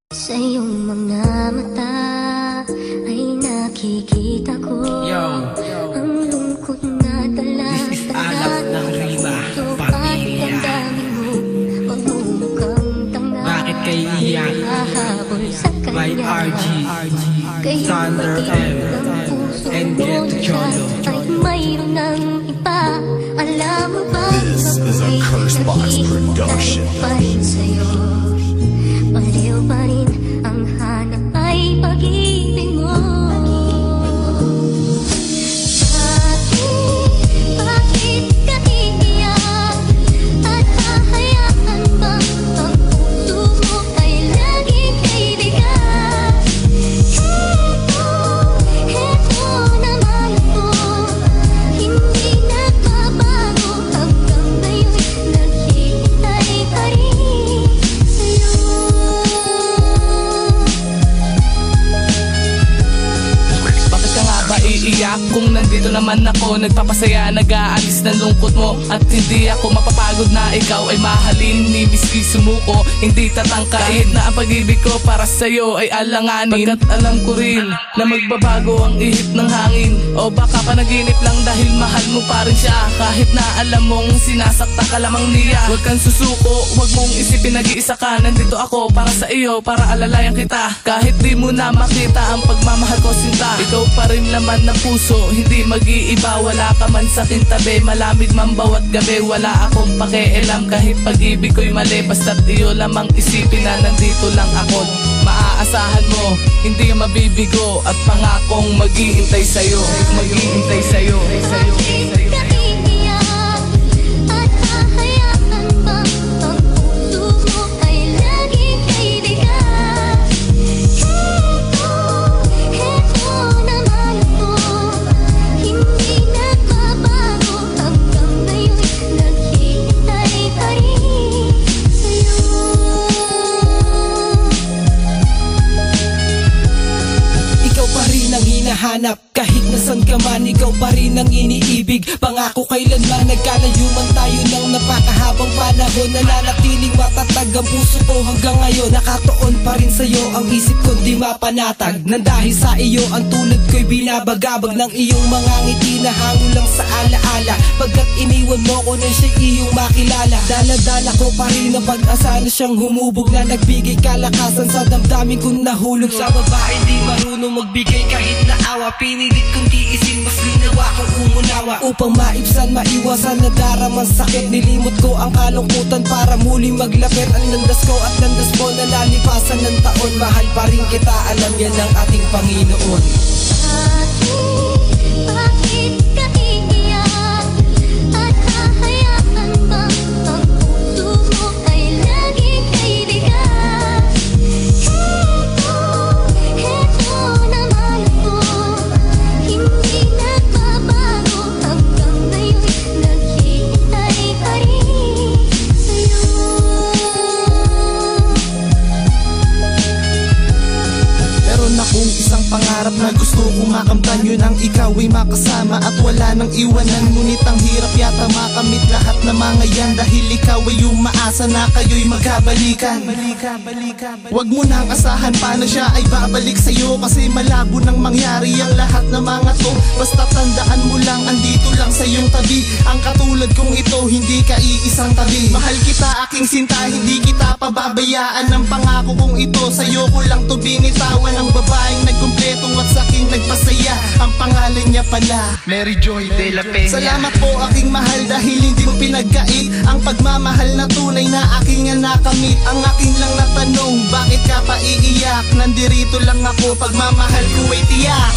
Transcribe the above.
Sa iyong mga mata ay nakikita ko ang lungkot na dala. This is Alap ng Rima Pamilya. Bakit kayo iyak? By RG, Thunder M, and Get Cholo. Mayroon ng iba. Alam mo ba? This is a Cursebox production. Pareho pa rin ang hanap ay pag-ibig mo. Bakit ka iiyak? At hahayaan bang ang puso mo ay laging kaibigan? Heto naman ako, hindi nagbabago hanggang ngayon, naghihintay pa rin sa'yo. Iiyak kung nandito naman ako, nagpapasaya, nag-aalis ng lungkot mo. At hindi ako mapapagod na ikaw ay mahalin, ni miski sumuko, hindi tatangkain na ang pag-ibig ko para sa'yo ay alanganin. Pagkat alam ko rin na magbabago ang ihip ng hangin, o baka panaginip lang dahil mahal mo pa rin siya. Kahit na alam mong sinasakta ka lamang niya, huwag kang susuko, huwag mong isipin nag-iisa ka. Nandito ako para sa iyo, para alalayan kita. Kahit di mo na makita ang pagmamahal ko sinta, ikaw pa rin laman ng puso, hindi mag-iiba. Wala ka man sa aking tabi, malamig man bawat gabi. Wala akong pakialam kahit pag-ibig ko'y mali, basta't iyo lamang isipin na nandito lang ako. Maaasahan mo, hindi mabibigo, at pangakong mag-iintay sa'yo, mag-iintay sa'yo. At hahayaan bang ang puso mo ay laging kaibigan? Heto naman ako, hindi nagbabago hanggang ngayon, naghihintay pa rin sa'yo. Ikaw pa rin ang hinahanap, kahit nasan ka man, ikaw pa rin ang iniibig. Pangako kailanman nagkalayo man tayo ng napakahabang panahon, nananatiling matatag ang puso ko hanggang ngayon. Nakatuon pa rin sa'yo ang isip ko, di mapanatag, nang dahil sa iyo ang tulad ko'y binabagabag ng iyong mga ngiti na hango lang sa alaala. Pagkat iniwan mo ko nang siya iyong makilala, dala-dala ko pa rin ang pag-asa na siyang humubog, na nagbigay kalakasan sa damdamin kong nahulog. Sa babae di marunong magbigay kahit na awa, pinilit kong tiisin, mas ginawa kong umunawa. Upang maibsan, maiwasan na daramang sakit, nilimot ko ang kalungkutan para muling maglapit. Ang landas ko at landas mo na nalipasan ng taon, mahal pa rin kita, alam yan ng ating Panginoon. Bakit ka iiyak? At hahayaan bang ang puso mo ay laging kaibigan? Heto naman ako, hindi nagbabago hanggang ngayon, naghihintay pa rin sa'yo. Meron akong isang pangarap na gusto kong makamtan, yun ang ikaw ay makasama at wala nang iwanan. Ngunit ang hirap yata makamit lahat na mga yan, dahil ikaw ay umaasa na kayo'y magkabalikan. Huwag mo nang asahan pa na siya ay babalik sa'yo, kasi malabo nang mangyari ang lahat ng mga to. Basta tandaan mo lang, andito lang sa iyong tabi. Ang katulad kong ito, hindi ka iisang tabi. Mahal kita aking sinta, hindi kita pababayaan. Ang pangako kong ito, sa'yo ko lang to binitawan. Ang babaeng nagkumpleto at sa'king nagpasaya, ang pangalan niya pala Mary Joy de la Peña. Salamat po aking mahal, dahil hindi mo pinagkait ang pagmamahal na tunay na aking nakamit. Ang aking lang na tanong, bakit ka pa iiyak? Nandirito lang ako, pagmamahal ko ay tiyak.